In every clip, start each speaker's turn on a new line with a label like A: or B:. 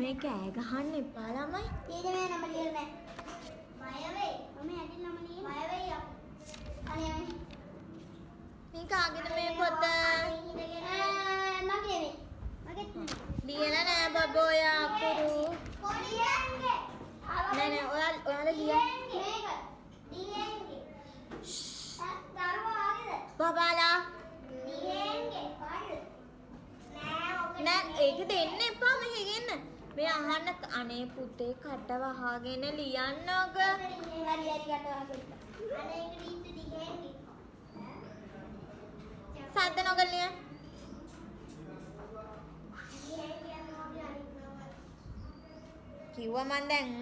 A: මේ කෑ ගහන්න එපා ළමයි.
B: ඊට මේ නම ලියලා නැහැ. මයවේ. මම ඇටින් නම ලියන්නේ. මයවේ යා. අනේ
A: මේ කාගේද මේ පොත?
B: මගේ. මගේ.
A: ලියලා නෑ බබෝයා අකුරු.
B: කොඩියන්ගේ.
A: නෑ නෑ ඔයාලා ලියන්න.
B: මේක. ඩීඑන්ගේ. දරුවා ආගේද?
A: බබාලා
B: ඩීඑන්ගේ. පාඩු.
A: නෑ ඒක දෙන්න එපා මෙහෙ ගෙන්න. මේ අහන්න අනේ පුතේ කට වහගෙන ලියන්න ඔක.
B: හරි හරි කට වහගෙන. අනේ ඒක ඩීඑන්ගේ.
A: සද්ද නොකර ලියන්න. කිව්වා මන් දැන්.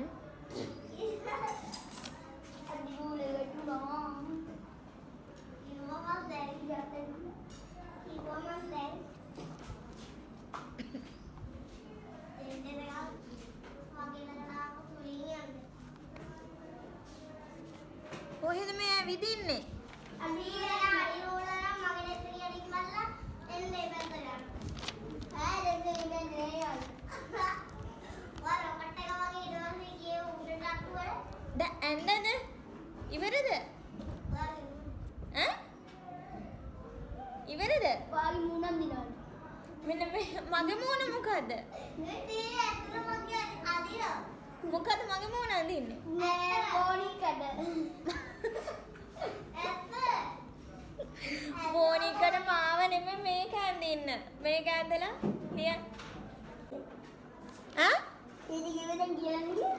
A: කොහෙද මේ ඇවිදින්නේ? දැන් ඇන්නද? ඉවරද? ඈ? ඉවරද?
B: වාගේ මූණක් දිනවල.
A: මෙන්න මගේ මූණ මොකද්ද?
B: මේ තේ ඇත්තට මගේ අදිනවා.
A: මොකද මගේ මූණ අඳින්නේ?
B: නෑ පොණිකට. ඇත්ත.
A: පොණිකට මාව නෙමෙයි මේක අඳින්න. මේක ඇඳලා ලියන්න. ඈ?
B: ඉතින් කිව්වෙන් කියන්නේ?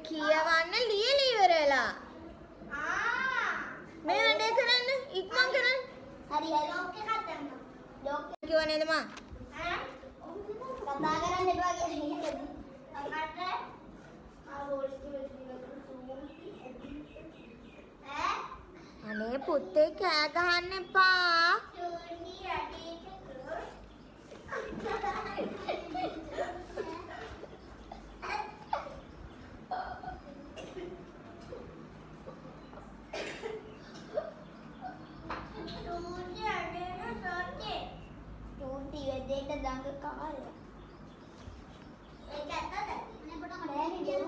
A: කියවන්න ලියලා ඉවර වෙලා. මේ වැඩේ කරන්න ඉක්මන් කරන්න.
B: හරි හරි. ලොක් එකක් දැම්මා. ලොක්
A: කිව්ව නේද මං?
B: කතා කරන්න එපා කියලා. අකට
A: අනේ පුතේ කෑ ගහන්න එපා.
B: චූටි වෙදේට දඟ කාලේ. ඒක ඇත්තද? නේ පොඩ මඩේ